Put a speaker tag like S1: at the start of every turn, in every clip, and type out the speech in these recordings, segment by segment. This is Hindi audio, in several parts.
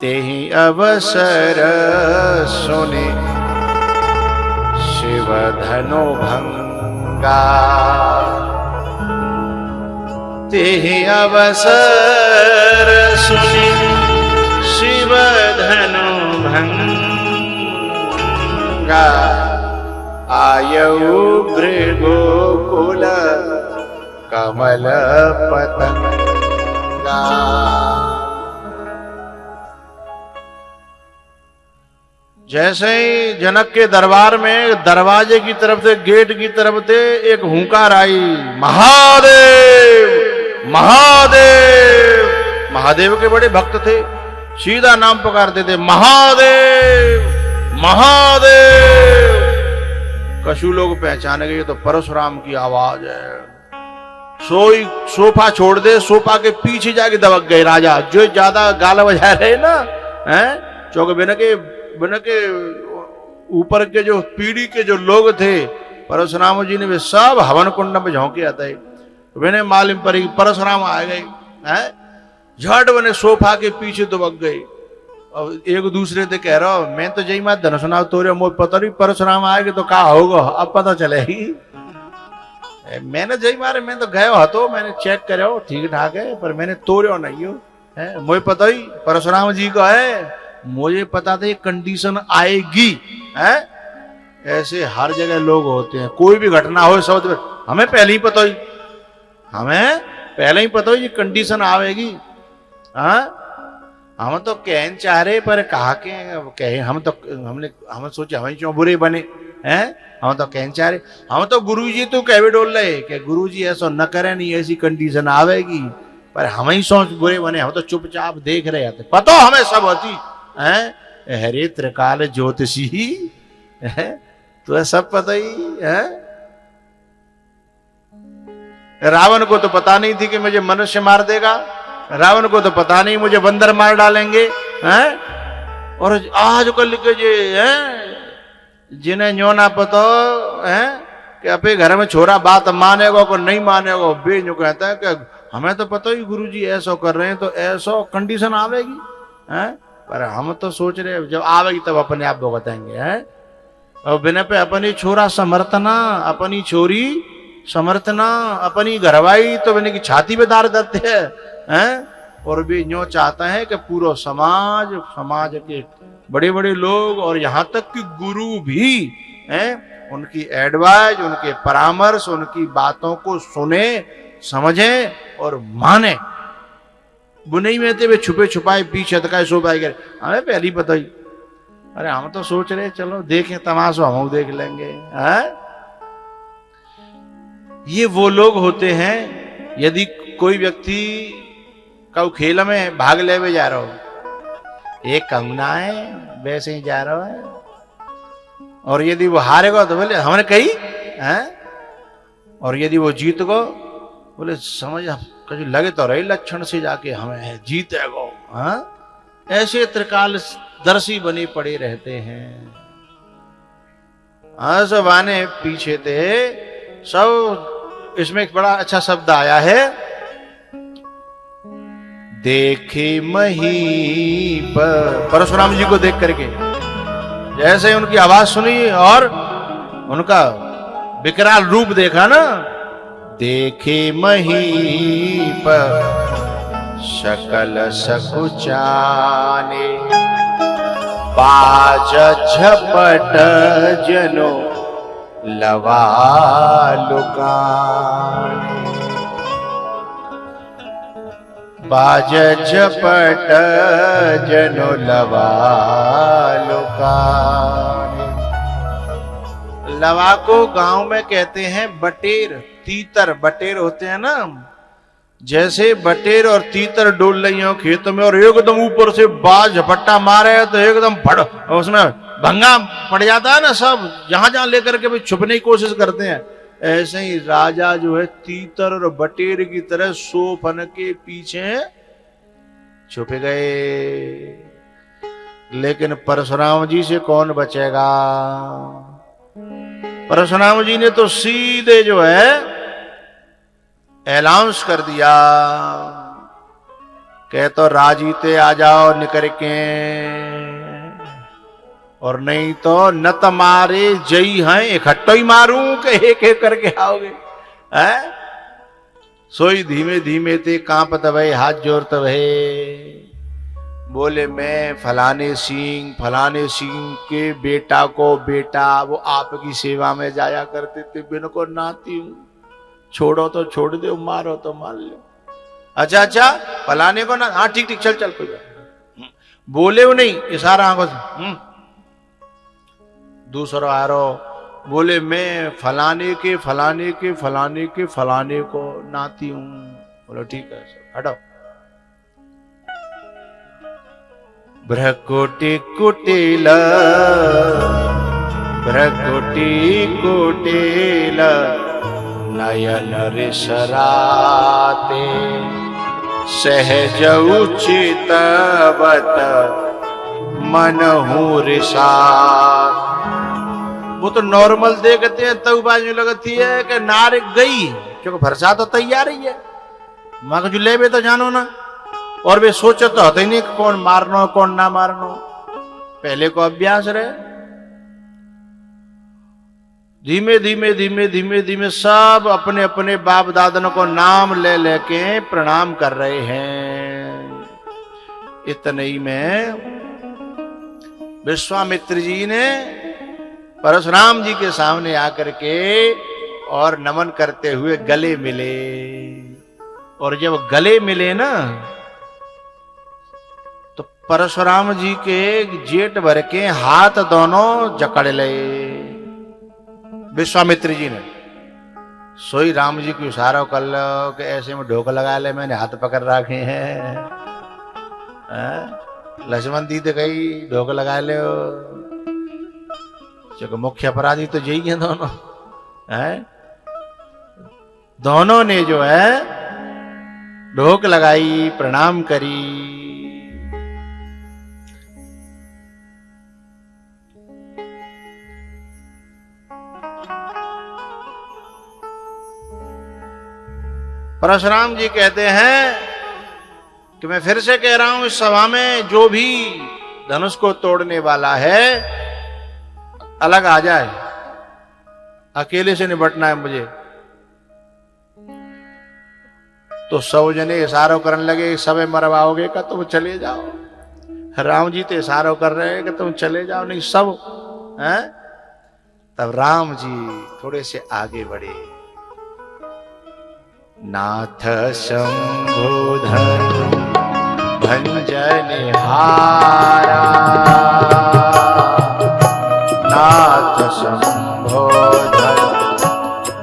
S1: तेहि अवसर सुनि शिव धनु भंगा। तेहि अवसर सुनि शिव धनु भंगा। आयऊ भृगुकुल कमल पतंगा। जैसे ही जनक के दरबार में दरवाजे की तरफ से, गेट की तरफ से एक हुंकार आई, महादेव महादेव। महादेव के बड़े भक्त थे, सीधा नाम पुकारते थे, महादेव महादेव। कछु लोग पहचान गए तो परशुराम की आवाज है। सोई सोफा छोड़ दे, सोफा के पीछे जाके दबक गए राजा, जो ज्यादा गाल बजा रहे ना, हैं चौक बिना के ऊपर के जो पीढ़ी के जो लोग थे, परशुराम जी ने वे सब हवन कुंड में झोंके आते मैंने मालूम पड़ी परशुराम आ गए हैं। झट बने सोफा के पीछे दुबक गए और एक दूसरे से कह रहा, मैं तो जय मात धनुषनाव तोरे, मुझे पता नहीं परशुराम आएगा तो क्या होगा, अब पता चलेगी। मैंने जय मारे, मैं तो गयो हतो, मैंने चेक करो ठीक ठाक है, पर मैंने तोड़ो नहीं हो है। मुझे पता ही परशुराम जी को है, मुझे पता था ये कंडीशन आएगी है। ऐसे हर जगह लोग होते हैं, कोई भी घटना हो सब हमें पहले ही पता ही, हमें पहले ही पता ही ये कंडीशन आएगी। हाँ हम तो कहन चाह रहे पर कहा के कहे, हम सोचे हम क्यों बुरे बने हैं। हम तो कहन चाह रहे, हम तो गुरुजी तो कहे डोल रहे कि गुरुजी ऐसा न करे, नहीं ऐसी कंडीशन आवेगी, पर हम ही सोच बुरे बने। हम तो चुपचाप देख रहे थे, पता हमें सब होती है। हरे त्रिकाल ज्योतिषी है, तो सब पता ही है। रावण को तो पता नहीं थी कि मुझे मनुष्य मार देगा, रावण को तो पता नहीं मुझे बंदर मार डालेंगे हैं। और आज कल के जे हैं जिन्हें न्यो ना पता है कि अपने घर में छोरा बात मानेगा को नहीं मानेगा, बे न्यू कहता है कि हमें तो पता ही गुरुजी ऐसा कर रहे हैं तो ऐसा कंडीशन आवेगी हैं। पर हम तो सोच रहे जब आवेगी तब अपने आप भुगतेंगे हैं। और बिना पे अपनी छोरा समर्थना, अपनी छोरी समर्थना, अपनी घरवाई तो बिना की छाती पे दार देते हैं। और भी न्यो चाहता है कि पूरा समाज के बड़े बड़े लोग और यहाँ तक कि गुरु भी हैं, उनकी एडवाइस, उनके परामर्श, उनकी बातों को सुने, समझे और माने। बुनई में थे वे छुपे छुपाए पीछे हटकाए सो पाए गए, हमें पहले ही पता ही। अरे हम तो सोच रहे चलो देखें तमाशा, हम देख लेंगे है? ये वो लोग होते हैं, यदि कोई व्यक्ति कऊ खेल में भाग ले जा रहा हो, एक कंगना है वैसे ही जा रहा है, और यदि वो हारेगा तो बोले हमने कही है, और यदि वो जीत गो बोले समझ कभी लगे तो रही लक्षण से जाके हमें जीतेगो। हाँ ऐसे त्रिकाल दर्शी बने पड़े रहते हैं। हाँ सब आने पीछे थे सब। इसमें एक बड़ा अच्छा शब्द आया है, देखे मही पर, परशुराम जी को देख करके जैसे उनकी आवाज सुनी और उनका विकराल रूप देखा ना, देखे मही पर सकल सकुचाने, बाज झपट जनो लवा लुकाने। बाज झपट जनो लवा लुकाने। लवा को गांव में कहते हैं बटेर, तीतर। बटेर होते हैं ना, जैसे बटेर और तीतर डोल रही हो खेत में और एकदम ऊपर से बाज झपट्टा मारे तो एकदम फड़ उसमें भंगा पड़ जाता है ना, सब जहां जहां लेकर के भी छुपने की कोशिश करते हैं। ऐसे ही राजा जो है तीतर और बटेर की तरह सोफन के पीछे छुप गए। लेकिन परशुराम जी से कौन बचेगा? परशुराम जी ने तो सीधे जो है अनाउंस कर दिया कह तो राजी ते आ जाओ निकर के, और नहीं तो न तुम्हारे जई हैं इकट्ठो ही मारूं के एक एक करके आओगे हैं। सोई धीमे धीमे ते कांपत भय हाथ जोड़त भय, बोले मैं फलाने सिंह के बेटा को बेटा वो आपकी सेवा में जाया करते थे, बिन को नाती हूं, छोड़ो तो छोड़ दो, मारो तो मार लो। अच्छा फलाने को ना, हाँ ठीक ठीक चल चल कोई बात। बोले वो नहीं, इशारा आंखों से। दूसरा आ रहा बोले मैं फलाने के फलाने को नाती हूं। बोलो ठीक है हटो। भ्रकुटी कुटिल नयन रिसराते, सहज उचितवत मनहु रिसात। वो तो नॉर्मल देखते हैं तब बाजू लगती है कि नार गई, क्योंकि भरसा तो तैयार ही है, माँ को जो ले भी तो जानो ना। और वे सोचे तो होते ही नहीं कौन मारनो कौन ना मारनो, पहले को अभ्यास रहे। धीमे धीमे सब अपने अपने बाप दादनों को नाम ले लेके प्रणाम कर रहे हैं। इतने ही में विश्वामित्र जी ने परशुराम जी के सामने आकर के और नमन करते हुए गले मिले। और जब गले मिले ना तो परशुराम जी के जेठ भर के हाथ दोनों जकड़ ले विश्वामित्र जी ने। सोई राम जी को इशारा कर लो कि ऐसे में ढोक लगा ले, मैंने हाथ पकड़ रखे हैं। लक्ष्मण दी तो गई ढोक लगा ले, क्योंकि मुख्य अपराधी तो यही है दोनों हैं। दोनों ने जो है ढोक लगाई, प्रणाम करी। परशुराम जी कहते हैं कि मैं फिर से कह रहा हूं, इस सभा में जो भी धनुष को तोड़ने वाला है अलग आ जाए, अकेले से निपटना है मुझे। तो सब जने इशारों करने लगे, सबे मरवाओगे का तुम चले जाओ। राम जी तो इशारों कर रहे हैं कि तुम चले जाओ, नहीं सब हैं। तब राम जी थोड़े से आगे बढ़े। नाथ शंभुधर भंजन हारा, नाथ शंभुधर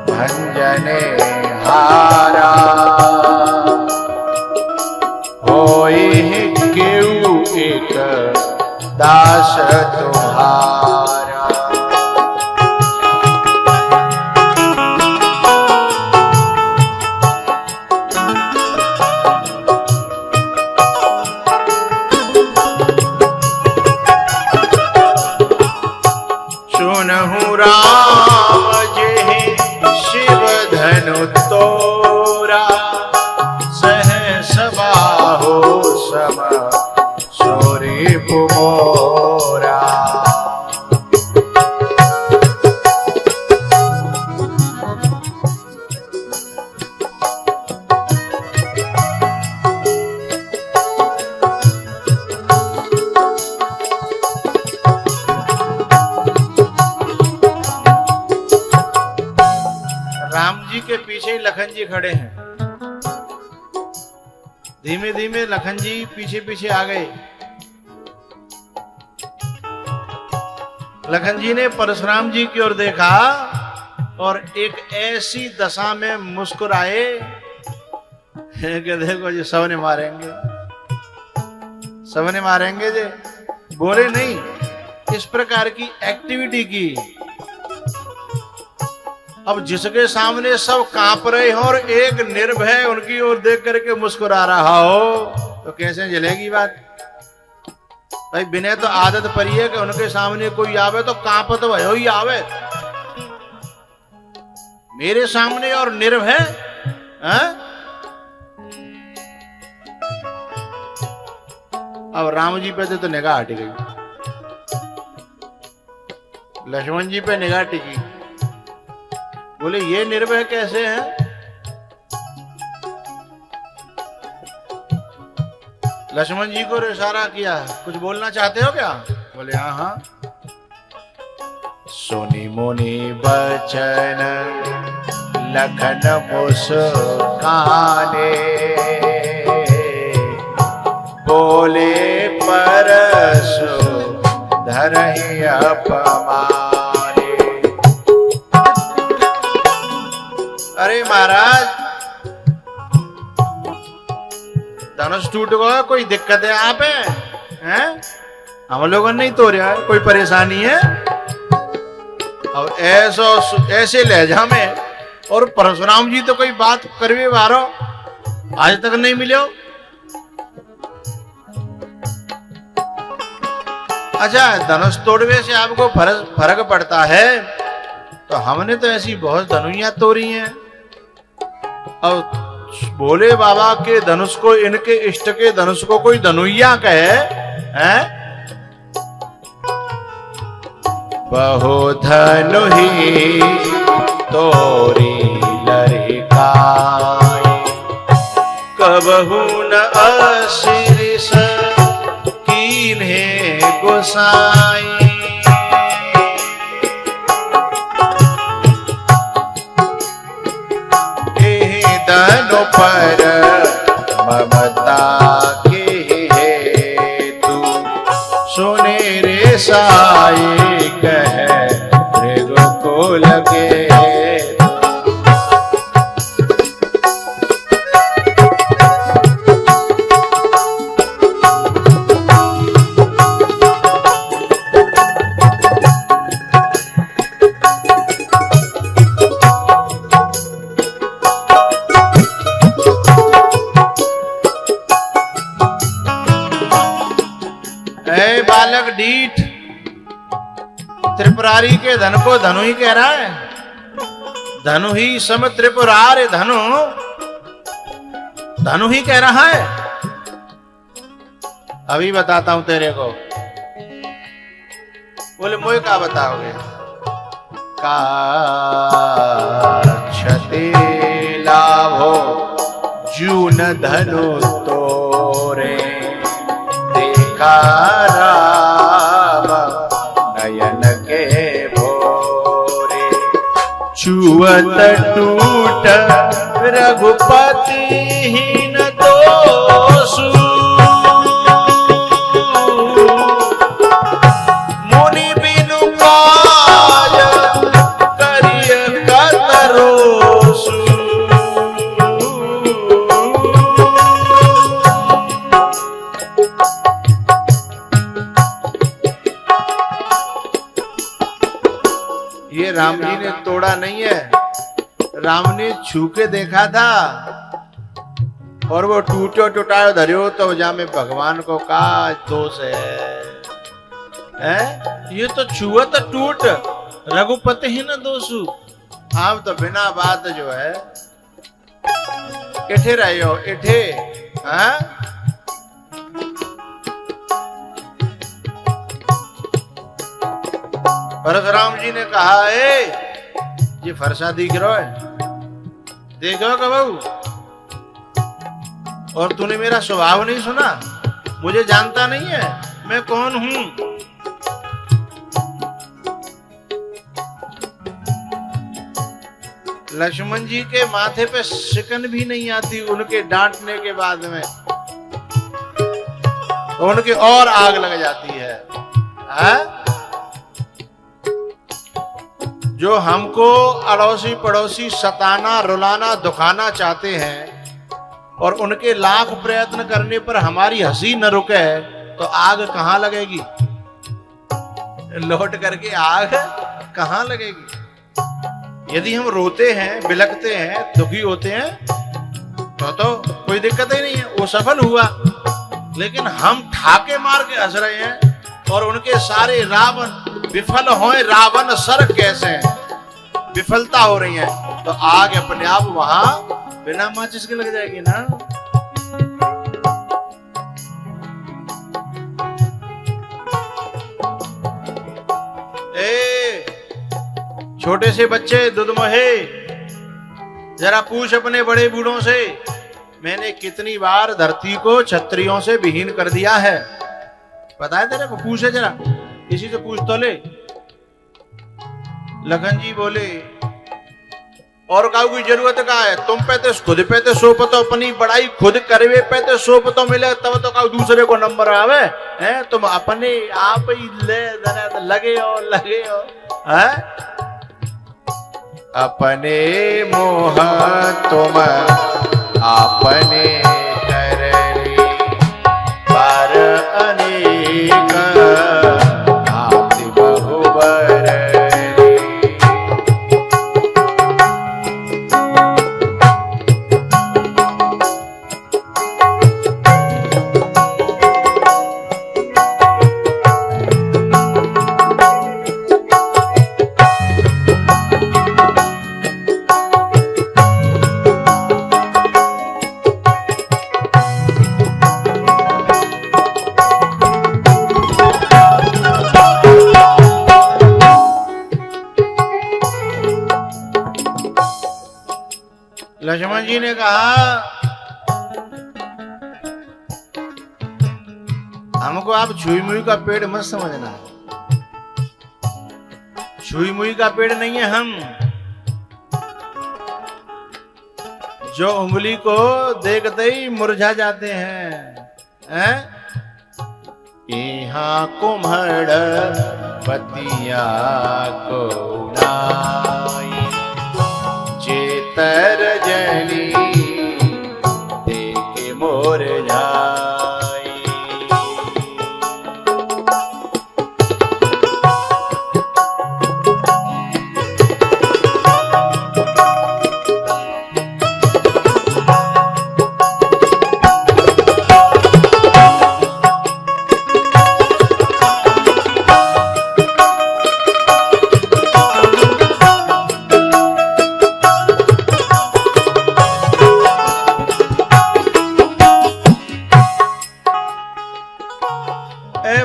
S1: भंजन हारा, होई केउ एक दास तुम्हारा। राम जे शिव धनु तोरा, सहस बाहो सम सोरे पुमोरा। के पीछे ही लखन जी खड़े हैं। धीमे धीमे लखन जी पीछे पीछे आ गए। लखन जी ने परशुराम जी की ओर देखा और एक ऐसी दशा में मुस्कुराए कि देखो जी सबने मारेंगे, सबने मारेंगे जी। बोले नहीं, इस प्रकार की एक्टिविटी की। अब जिसके सामने सब कांप रहे हो और एक निर्भय उनकी ओर देख करके मुस्कुरा रहा हो तो कैसे जलेगी बात। भाई बिना तो आदत पड़ी है कि उनके सामने कोई आवे तो कांप तो भयो ही आवे। मेरे सामने और निर्भय अब राम जी पे तो निगाह हट गई, लक्ष्मण जी पे निगाह टिकी। बोले ये निर्भय कैसे हैं? लक्ष्मण जी को इशारा किया, कुछ बोलना चाहते हो क्या? बोले हाँ हाँ। सुनी मुनि बचन लखन मुस्काने, बोले परसु धरहि अपमाने। अरे महाराज, धनुष टूट गया, कोई दिक्कत है आप हैं? हम लोगों ने नहीं तोड़ा है, कोई परेशानी है? अब ऐसे लहजा में, और परशुराम जी तो कोई बात करवे बारो आज तक नहीं मिले। अच्छा, धनुष तोड़वे से आपको फर्क पड़ता है? तो हमने तो ऐसी बहुत धनुइयां तोड़ी हैं। अब भोले बाबा के धनुष को, इनके इष्ट के धनुष को कोई धनुइया कहे हैं? बहु धनुहि तोरी लरिकाई, कबहु न असिरिस कीन्हे गोसाई। धनु पर ममता के हेतु, सुने रे साई कहे मृगकुल के। बालक डीठ, त्रिपुरारी के धन को धनु ही कह रहा है? धनु ही सम त्रिपुरार धनु, धनु ही कह रहा है। अभी बताता हूं तेरे को। बोले मोए का बताओगे? का क्षति लाभो जून धनु तोरे, राम नयन के भोरे। छुअत टूट रघुपति हीन दोषु, मुनि बिनु काज करिय कतरोसु। ये राम जी ने तोड़ा नहीं है, राम ने छू के देखा था और वो टूटो टुटायो धरियो, तो जामे भगवान को का दोष है? ये तो छुआ तो टूट, रघुपति ही न दोषु। आप तो बिना बात जो है इठे रहे हो, इठे। परशुराम जी ने कहा है, ये फरसा दिख रहा है, देखो कबू, और तूने मेरा स्वभाव नहीं सुना, मुझे जानता नहीं है मैं कौन हूं। लक्ष्मण जी के माथे पे शिकन भी नहीं आती उनके डांटने के बाद में, तो उनके और आग लग जाती है। जो हमको अड़ोसी पड़ोसी सताना रुलाना दुखाना चाहते हैं और उनके लाख प्रयत्न करने पर हमारी हंसी न रुके, तो आग कहां लगेगी? लौट करके आग कहां लगेगी? यदि हम रोते हैं, बिलखते हैं, दुखी होते हैं, तो कोई दिक्कत ही नहीं है, वो सफल हुआ। लेकिन हम ठाके मार के हंस रहे हैं और उनके सारे रावण विफल होए, रावण सर कैसे विफलता हो रही है, तो आग अपने आप वहां बिना माचिस के लग जाएगी ना। छोटे से बच्चे दुधमोहे, जरा पूछ अपने बड़े बूढ़ों से, मैंने कितनी बार धरती को क्षत्रियों से विहीन कर दिया है, पता है तेरे को? पूछे जरा, इसी से पूछ तो ले। लखन जी बोले, और काऊ की जरूरत का है? तुम पे तो खुद पे तो सो पतो, अपनी बड़ाई खुद करवे पे तो सो पतो मिले, तब तो काऊ दूसरे को नंबर आवे है? तुम अपने आप ही लगे हो है? अपने मोह तुम आपने करनी, पर अनेक आति बहुबर। लक्ष्मण जी ने कहा, हमको आप छुई मुई का पेड़ मत समझना, छुई मुई का पेड़ नहीं है हम, जो उंगली को देखते ही मुरझा जाते हैं। यहाँ कुम्हड़ पतिया को नाई, चेतर जनी देखे मोर जाई।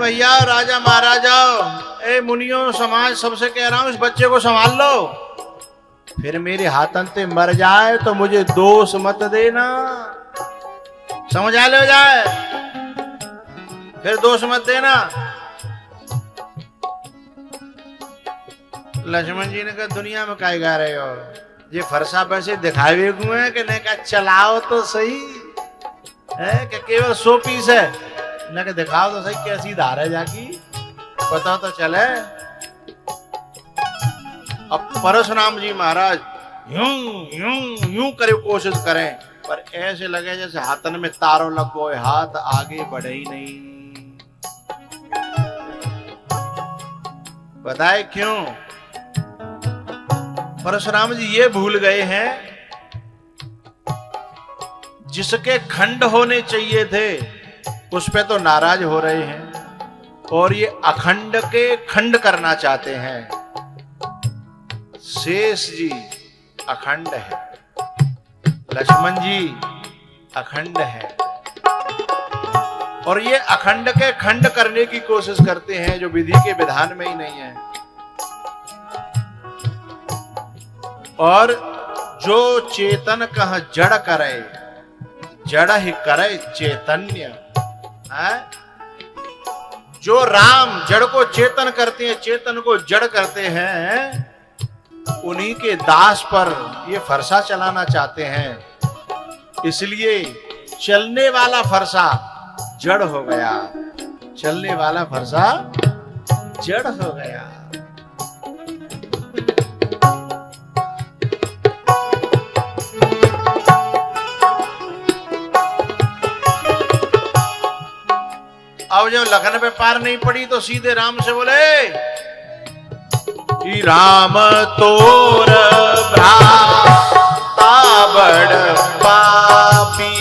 S1: भैया, राजा महाराजा, ए मुनियों, समाज सबसे कह रहा हूं, इस बच्चे को संभाल लो, फिर मेरे हाथ अंते मर जाए तो मुझे दोष मत देना, समझ आ ले जाए, फिर दोष मत देना। लक्ष्मण जी ने कहा, दुनिया में काय गा रहे हो, ये फरसा पैसे दिखावे हुए हैं कि नहीं? का चलाओ तो सही है कि केवल 100 पीस है, न के दिखाओ तो सही कैसी धार है जाकी, पता तो चले। अब परशुराम जी महाराज यूं यूं यूं करे कोशिश करें, पर ऐसे लगे जैसे हाथन में तारों लग गए, हाथ आगे बढ़े ही नहीं। बताए क्यों? परशुराम जी ये भूल गए हैं, जिसके खंड होने चाहिए थे उस पे तो नाराज हो रहे हैं, और ये अखंड के खंड करना चाहते हैं। शेष जी अखंड है, लक्ष्मण जी अखंड है, और ये अखंड के खंड करने की कोशिश करते हैं जो विधि के विधान में ही नहीं है। और जो चेतन कह जड़ करे, जड़ ही करे चैतन्य है। जो राम जड़ को चेतन करते हैं, चेतन को जड़ करते हैं, उन्हीं के दास पर ये फरसा चलाना चाहते हैं। इसलिए चलने वाला फरसा जड़ हो गया, चलने वाला फरसा जड़ हो गया। अब जब लगन पे पार नहीं पड़ी तो सीधे राम से बोले कि राम तोर भ्राता बड़ पापी,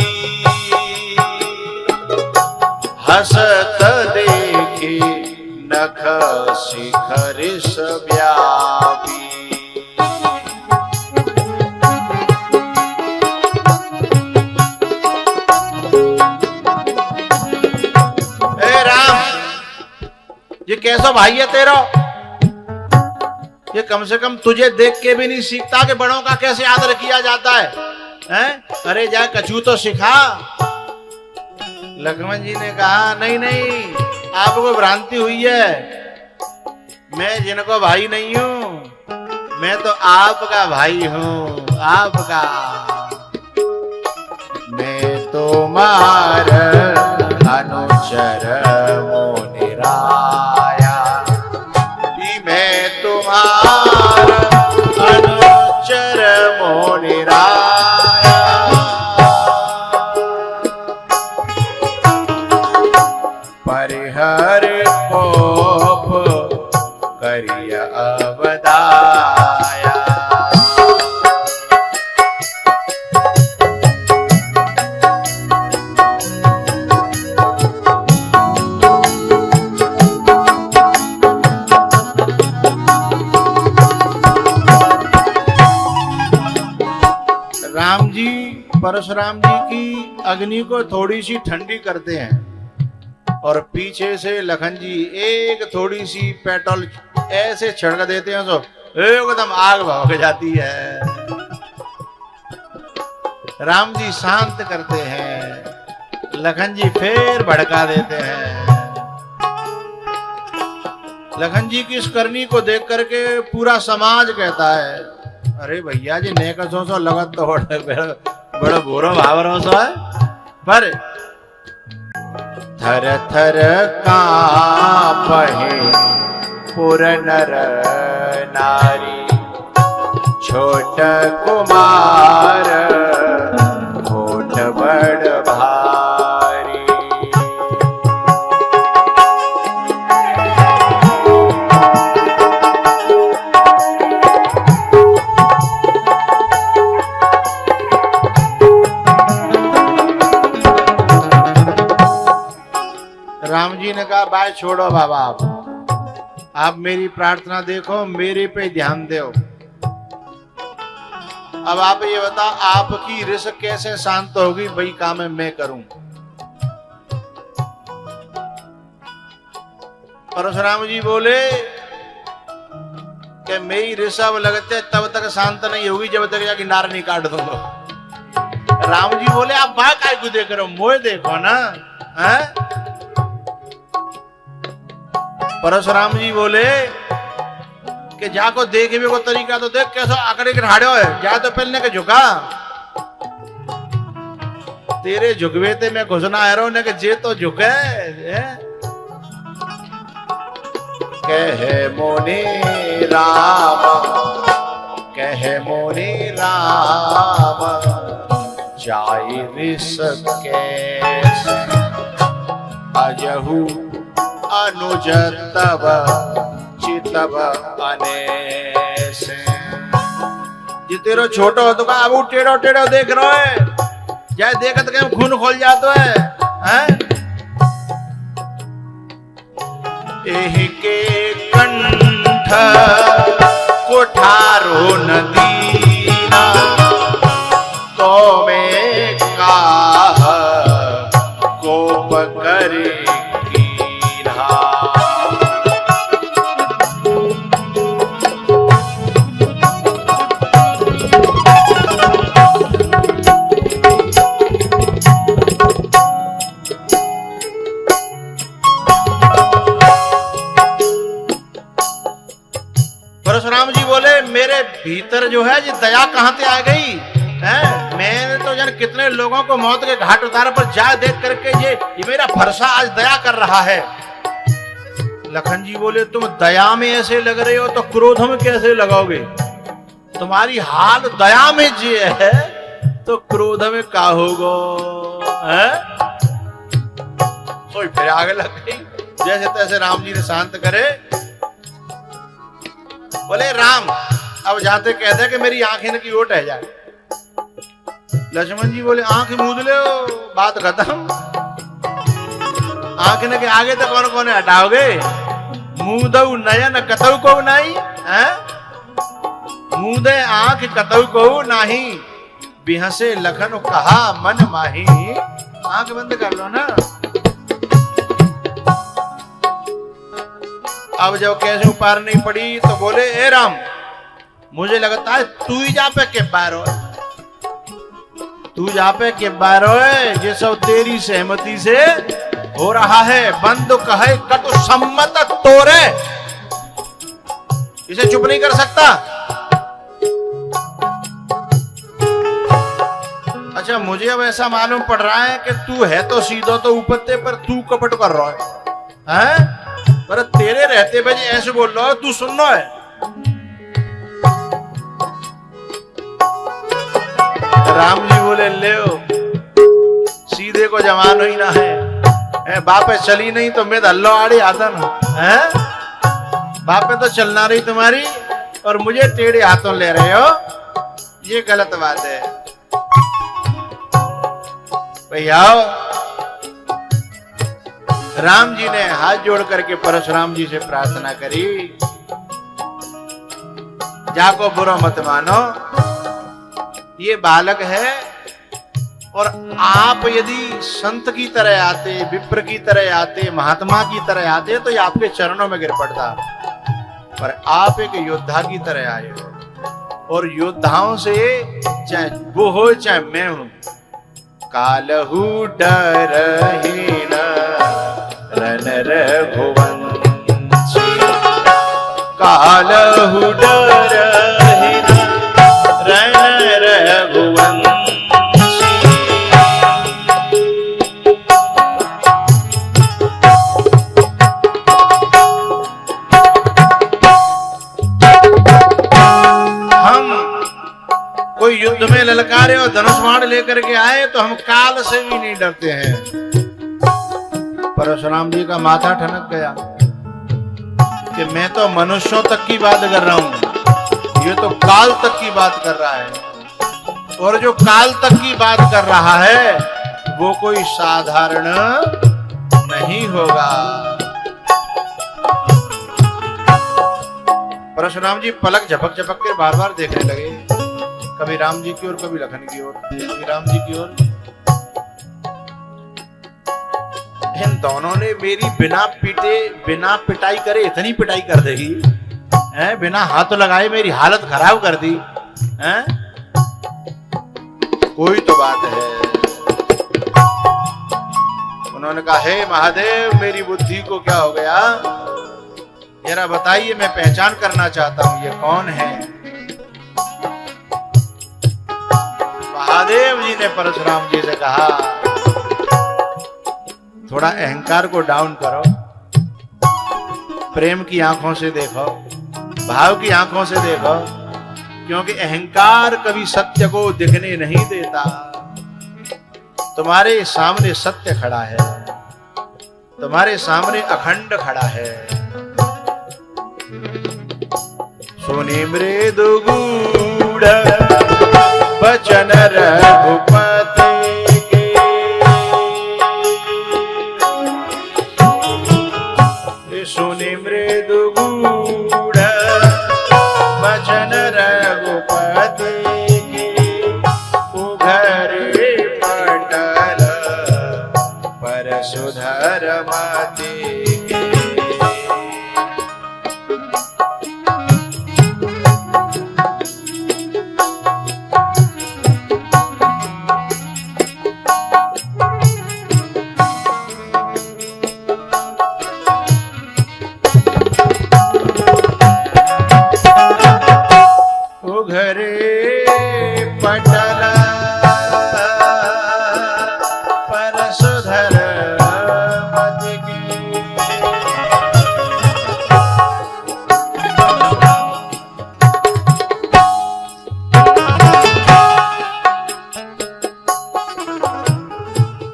S1: हसत देखी नख शिखर व्यापी। ये कैसा भाई है तेरा? ये कम से कम तुझे देख के भी नहीं सीखता कि बड़ों का कैसे आदर किया जाता है, हैं? अरे जा कछू तो सिखा। लक्ष्मण जी ने कहा नहीं नहीं, आपको भ्रांति हुई है, मैं जिनको भाई नहीं हूं, मैं तो आपका भाई हूं, आपका। मैं तुम्हार अनुचर मोनिराया, मैं तुम्हार अनुचर मोनिराया। परिहर कोप करिय अवदाया। राम जी परशुराम जी की अग्नि को थोड़ी सी ठंडी करते हैं और पीछे से लखन जी एक थोड़ी सी पेट्रोल ऐसे छिड़क देते हैं, तो एकदम आग भड़क जाती है। राम जी शांत करते हैं, लखन जी फिर भड़का देते हैं। लखन जी की इस करनी को देख करके पूरा समाज कहता है, अरे भैया जी ने कसो सो लगत तो बड़ा बुरा भावरों सो है। पर थर थर कांपहि पुर नर नारी, छोट कुमार होठ बड़ भारी। राम जी ने कहा भाई छोड़ो बाबा, आप मेरी प्रार्थना देखो, मेरे पे ध्यान दो। अब आप ये बता, आपकी रिस कैसे शांत होगी, वही काम मैं करूं। परशुराम जी बोले कि मेरी रिस अब लगते तब तक शांत नहीं होगी जब तक जाके नार नहीं काट दूंगा। राम जी बोले आप बात काय को देख रहे हो, मोए देखो ना, है? परशुराम जी बोले कि जाको देखे भी को तरीका तो देख, कैसा आकड़े के ढाड़ो है, जा तो पहले के झुका, तेरे झुकवे ते मैं घुसना आ रहा हूं ने के जे तो झुके। कहे मोने राम, कहे मोने राम, जाई रिस कैसे अजहू अनुज तब चितब अनेसे। ये तेरो छोटो हो तो का अब टेढ़ो टेढ़ो देख रहा है, जाए देखत के खून खोल जातो है, हैं? एहि के कंठ कोठारो नदीना, तो में काह कोप करे। परशुराम जी बोले मेरे भीतर जो है ये दया कहां से आ गई है? मैंने तो जन कितने लोगों को मौत के घाट उतार पर जा देख करके ये मेरा फरसा आज दया कर रहा है। लखन जी बोले तुम दया में ऐसे लग रहे हो तो क्रोध में कैसे लगोगे? तुम्हारी हाल दया में जे है तो क्रोध में का होगो, है? सोई फिर आगे लग गई, जैसे तैसे राम जी ने शांत करे। बोले राम अब जाते कहते कि मेरी आंखें की ओट है जाए। लक्ष्मण जी बोले आंख मूद ले, बात खत्म। आंख ने के आगे तो कौन कौन हटाओगे? मुदऊ नयन कतऊ को नहीं है, मुदे आंख कतऊ को नहीं, बिहसे लखन कहा मन माही। आंख बंद कर लो ना। अब जब कैसे उपार नहीं पड़ी तो बोले, ए राम, मुझे लगता है तू ही जा पे के बारो है, तू जा पे के बारो है, ये सब तेरी सहमति से हो रहा है। बंद कहे कटु सम्मत तोरे, इसे चुप नहीं कर सकता। अच्छा, मुझे अब ऐसा मालूम पड़ रहा है कि तू है तो सीधो तो ऊपरते, पर तू कपट कर रहा है? पर तेरे रहते भाई ऐसे बोल रहा है, तू सुन रहा है। राम जी बोले, ले सीधे को जवान ही ना है, बापे चली नहीं तो मैं हल्लो आड़ी आता ना है, बापे तो चलना रही तुम्हारी और मुझे टेढ़े हाथों ले रहे हो, ये गलत बात है भैया। राम जी ने हाथ जोड़ करके परशुराम जी से प्रार्थना करी, जाको बुरा मत मानो, ये बालक है और आप यदि संत की तरह आते, विप्र की तरह आते, महात्मा की तरह आते तो ये आपके चरणों में गिर पड़ता, पर आप एक योद्धा की तरह आए हो और योद्धाओं से चाहे वो हो चाहे मैं हूं, कालहु डरहीन रन रघुवंशी, कालहु डरहीन रन रघुवंशी। कोई युद्ध में ललकारे और धनुष बाण लेकर के आए तो हम काल से भी नहीं डरते हैं। परशुराम जी का माथा ठनक गया कि मैं तो मनुष्यों तक की बात कर रहा हूं, ये तो काल तक की बात कर रहा है, और जो काल तक की बात कर रहा है वो कोई साधारण नहीं होगा। परशुराम जी पलक झपक झपक के बार बार देखने लगे, कभी राम जी की ओर, कभी लखन की ओर, कभी राम जी की ओर। इन दोनों ने मेरी बिना पीटे, बिना पिटाई करे इतनी पिटाई कर देगी, बिना हाथ लगाए मेरी हालत खराब कर दी है, कोई तो बात है। उन्होंने कहा, हे महादेव, मेरी बुद्धि को क्या हो गया, जरा बताइए, मैं पहचान करना चाहता हूं ये कौन है। महादेव जी ने परशुराम जी से कहा, थोड़ा अहंकार को डाउन करो, प्रेम की आंखों से देखो, भाव की आंखों से देखो, क्योंकि अहंकार कभी सत्य को दिखने नहीं देता। तुम्हारे सामने सत्य खड़ा है, तुम्हारे सामने अखंड खड़ा है। सुने मृदु गूढ़ बचन रघुपति के, सुने मृदु गूढ़ बचन रघुपति के, उघरे पटल परशुधर मति के।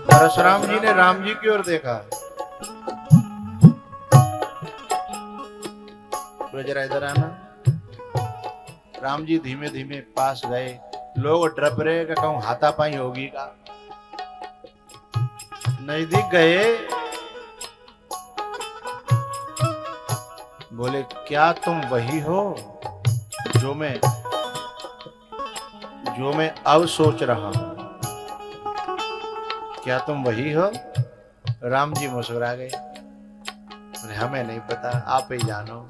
S1: परशुराम जी ने राम जी की ओर देखा, जरा इधर आना। राम जी धीमे धीमे पास गए, लोग डर रहे कि कहूं हाथापाई होगी का। नजदीक गए, बोले, क्या तुम वही हो जो मैं अब सोच रहा हूं? क्या तुम वही हो? राम जी मुस्कुरा गए, हमें नहीं पता, आप ही जानो।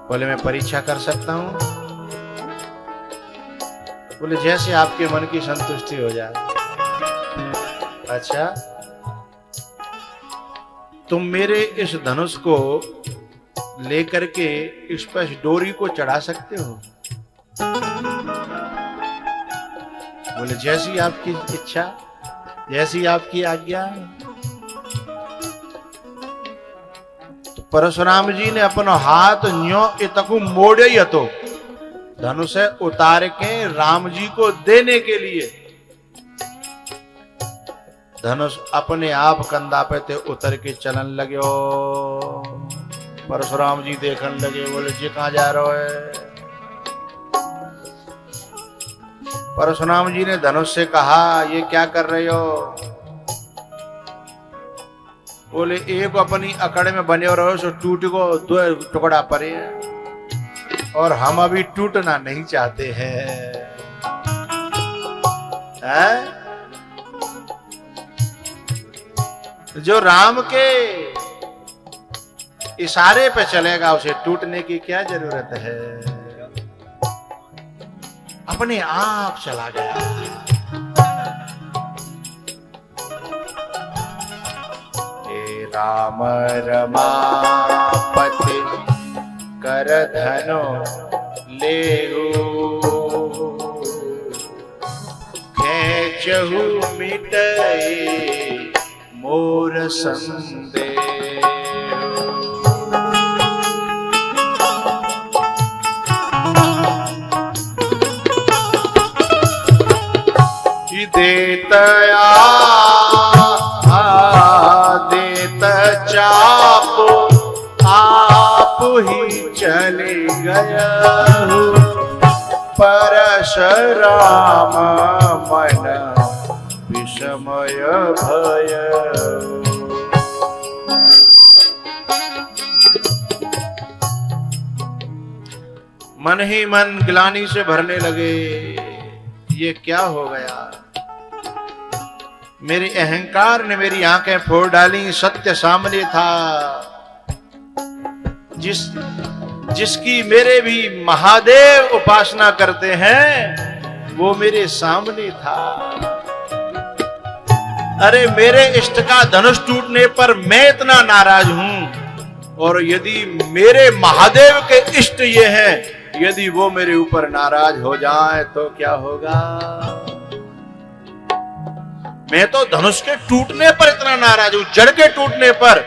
S1: बोले मैं परीक्षा कर सकता हूं? बोले जैसे आपके मन की संतुष्टि हो जाए। अच्छा, तुम मेरे इस धनुष को लेकर के इस पर डोरी को चढ़ा सकते हो? बोले जैसी आपकी इच्छा, जैसी आपकी आज्ञा। तो परशुराम जी ने अपना हाथ न्यो इतकु मोड़े ही तो धनुष उतार के राम जी को देने के लिए धनुष अपने आप कंधा पे ते उतर के चलन लगे। परशुराम जी देखने लगे, बोले जी कहां जा रहे है? परशुराम जी ने धनुष से कहा ये क्या कर रहे हो? बोले एक अपनी अकड़ में बने रहो सो टूट को दो टुकड़ा पड़े और हम अभी टूटना नहीं चाहते हैं। जो राम के इशारे पे चलेगा उसे टूटने की क्या जरूरत है? अपने आप चला गया। हे राम रमापति कर धनो लेहु खेचहु मिटई मोर संदेह। देतया देत चाप आप ही चले गया परशुराम मन विषमय भय। मन ही मन ग्लानि से भरने लगे, ये क्या हो गया? मेरे अहंकार ने मेरी आंखें फोड़ डाली। सत्य सामने था, जिसकी मेरे भी महादेव उपासना करते हैं वो मेरे सामने था। अरे मेरे इष्ट का धनुष टूटने पर मैं इतना नाराज हूं, और यदि मेरे महादेव के इष्ट ये हैं, यदि वो मेरे ऊपर नाराज हो जाए तो क्या होगा? मैं तो धनुष के टूटने पर इतना नाराज हूं, जड़ के टूटने पर।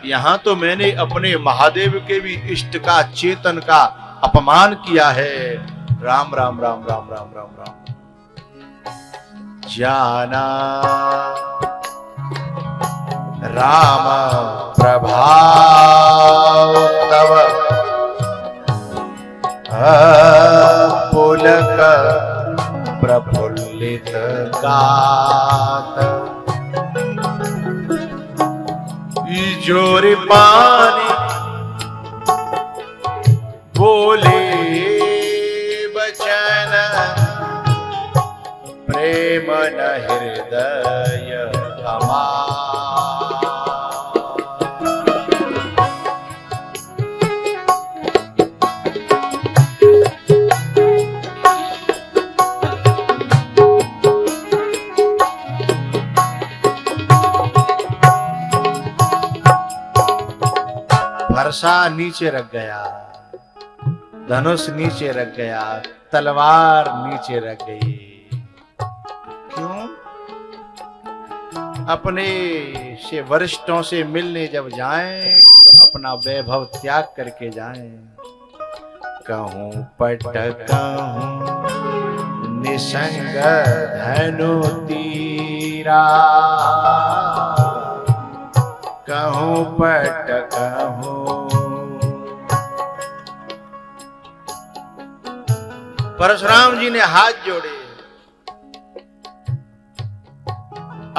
S1: यहां तो मैंने अपने महादेव के भी इष्ट का, चेतन का अपमान किया है। राम राम राम राम राम राम राम। जाना राम प्रभाव तव पुलक प्रफुल्लित गात। जोर पानी बोले बचन प्रेम न हृदय हमार। फरसा नीचे रख गया, धनुष नीचे रख गया, तलवार नीचे रख गई। क्यों? अपने से वरिष्ठों से मिलने जब जाएं तो अपना वैभव त्याग करके जाएं। कहूं पट कहूं निसंग धनु तीरा, कहूं पट कहूं। परशुराम जी ने हाथ जोड़े।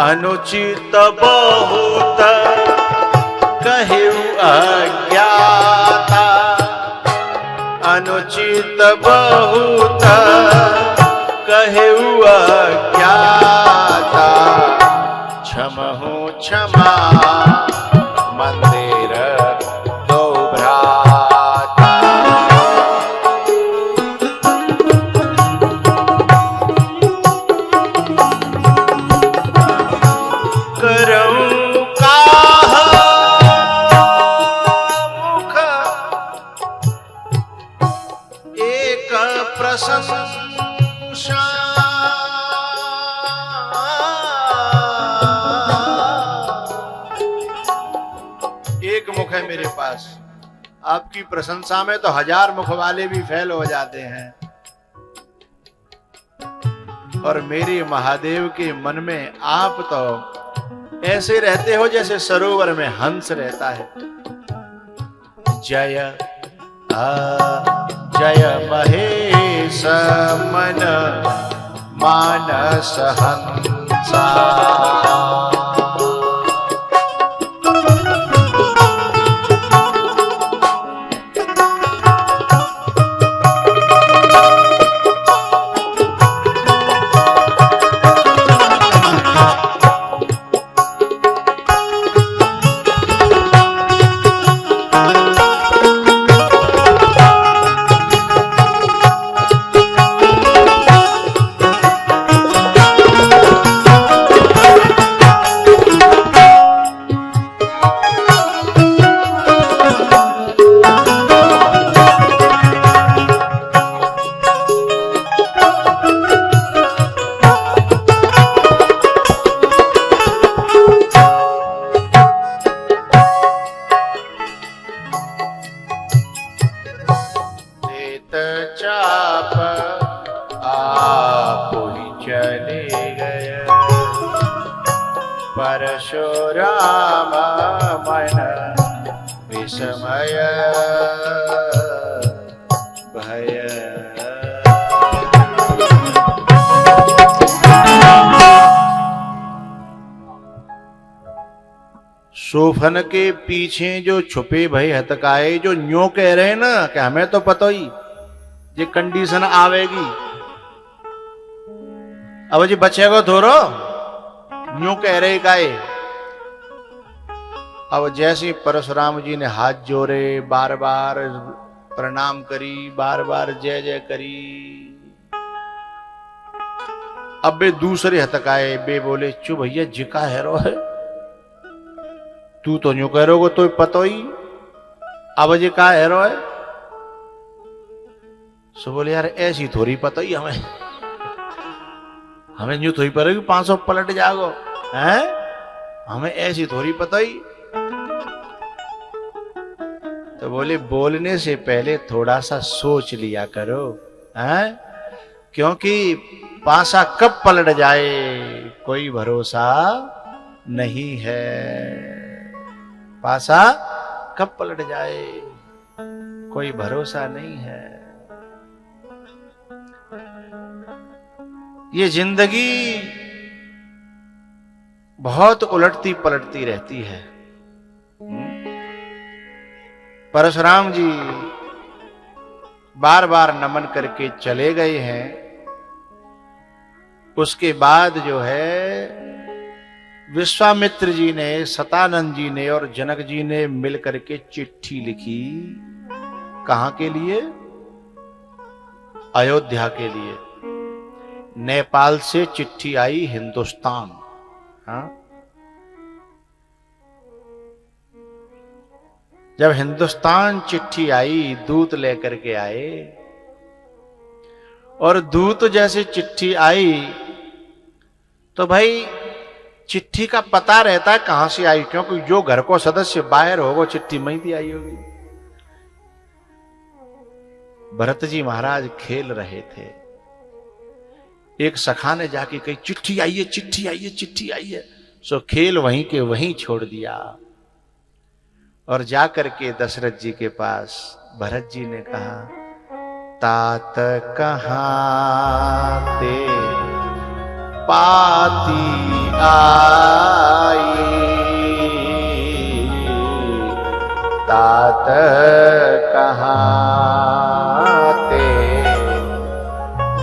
S1: अनुचित बहुत कहूं अज्ञाता, अनुचित बहुत कहूं अज्ञाता। क्षमहु क्षमा मंदिर दो भ्राता। करऊं काहा मुख एक प्रशंसा। एक मुख है मेरे पास, आपकी प्रशंसा में तो 1000 मुख वाले भी फेल हो जाते हैं। और मेरे महादेव के मन में आप तो ऐसे रहते हो जैसे सरोवर में हंस रहता है। जय जय महेश मन मानस हंसा। चाप आप ही चले गए परशुराम मन विस्मय भय। सोफन के पीछे जो छुपे भय हतकाए, जो न्यों कह रहे हैं ना कि हमें तो पता ही ये कंडीशन आवेगी, अब जी बचेगा थोड़ो, न्यों कह रहे गाए। अब जैसे परशुराम जी ने हाथ जोड़े, बार बार प्रणाम करी, बार बार जय जय करी, अब वे दूसरे हतकाए, वे बोले चु भैया जिका हैरो है, तू तो न्यू कह रहे तो पतो ही, अब जी का हैरो है। सो बोले यार ऐसी थोड़ी पता ही हमें न्यू थोड़ी पड़ेगी 500 पलट जाओ हैं, हमें ऐसी थोड़ी पता ही। तो बोले बोलने से पहले थोड़ा सा सोच लिया करो हैं, क्योंकि पासा कब पलट जाए कोई भरोसा नहीं है, पासा कब पलट जाए कोई भरोसा नहीं है। ये जिंदगी बहुत उलटती पलटती रहती है। परशुराम जी बार बार नमन करके चले गए हैं। उसके बाद जो है विश्वामित्र जी ने, सतानंद जी ने और जनक जी ने मिलकर के चिट्ठी लिखी। कहां के लिए? अयोध्या के लिए। नेपाल से चिट्ठी आई हिंदुस्तान। हाँ? जब हिंदुस्तान चिट्ठी आई, दूत लेकर के आए, और दूत जैसे चिट्ठी आई तो भाई चिट्ठी का पता रहता है कहां से आई, क्योंकि जो घर को सदस्य बाहर होगा चिट्ठी वहीं भी आई होगी। भरत जी महाराज खेल रहे थे, एक सखा ने जाके कही चिट्ठी आई है, चिट्ठी आई है, चिट्ठी आई है। सो खेल वहीं के वहीं छोड़ दिया और जाकर के दशरथ जी के पास भरत जी ने कहा, तात कहाँ ते पाती आई, तात कहाँ ते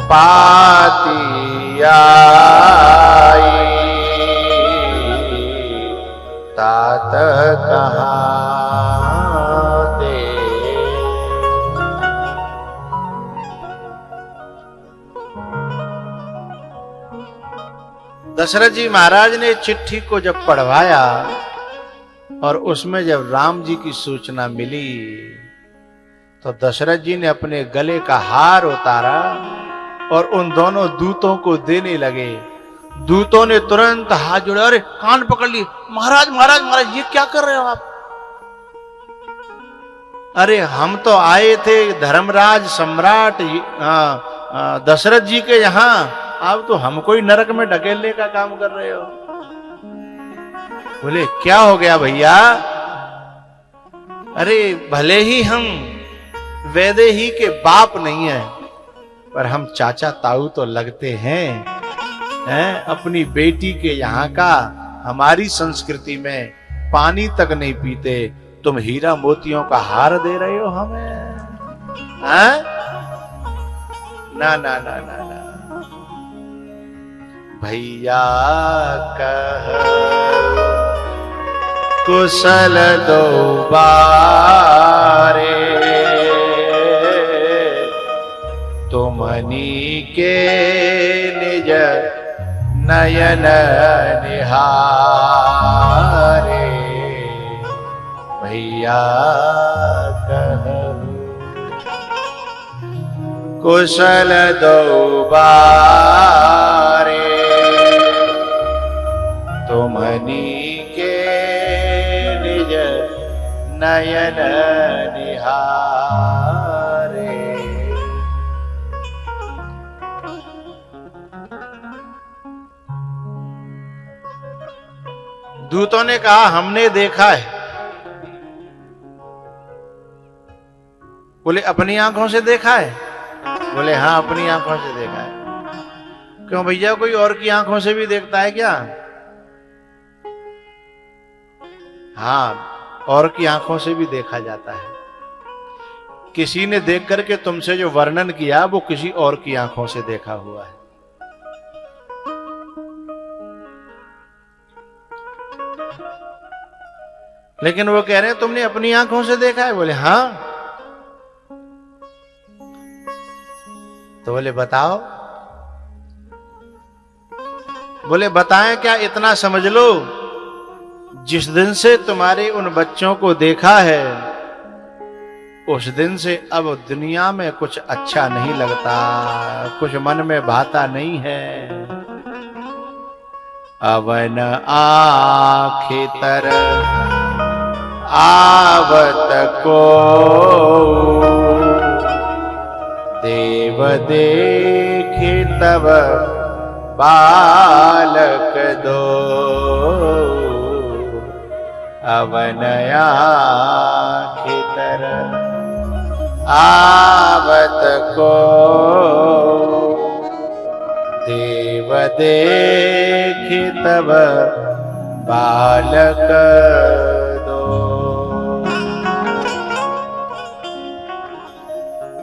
S1: पाती आई। बात कहाते। दशरथ जी महाराज ने चिट्ठी को जब पढ़वाया और उसमें जब राम जी की सूचना मिली तो दशरथ जी ने अपने गले का हार उतारा और उन दोनों दूतों को देने लगे। दूतों ने तुरंत हाथ जोड़े, अरे कान पकड़ लिए, महाराज महाराज महाराज ये क्या कर रहे हो आप? अरे हम तो आए थे धर्मराज सम्राट दशरथ जी के यहाँ, आप तो हमको ही नरक में ढकेलने का काम कर रहे हो। बोले क्या हो गया भैया? अरे भले ही हम वैदेही के बाप नहीं है पर हम चाचा ताऊ तो लगते हैं, अपनी बेटी के यहाँ का हमारी संस्कृति में पानी तक नहीं पीते, तुम हीरा मोतियों का हार दे रहे हो हमें? हैं? ना ना ना ना ना भैया कह कुशल दो बारे, तुमनी के निज नयन निहारे। भैया कहूं कुशल दो बारे, तुमनी के निज नयन निहारे। दूतों ने कहा हमने देखा है। बोले अपनी आंखों से देखा है? बोले हाँ अपनी आंखों से देखा है। क्यों भैया कोई और की आंखों से भी देखता है क्या? हाँ और की आंखों से भी देखा जाता है। किसी ने देख करके तुमसे जो वर्णन किया वो किसी और की आंखों से देखा हुआ है। लेकिन वो कह रहे हैं तुमने अपनी आंखों से देखा है? बोले हाँ। तो बोले बताओ। बोले बताएं क्या? इतना समझ लो जिस दिन से तुम्हारे उन बच्चों को देखा है उस दिन से अब दुनिया में कुछ अच्छा नहीं लगता, कुछ मन में भाता नहीं है। अवन आखितर आवत को देव देखे तब बालक दो। अवन आखितर आवत को देव देखे तब बालक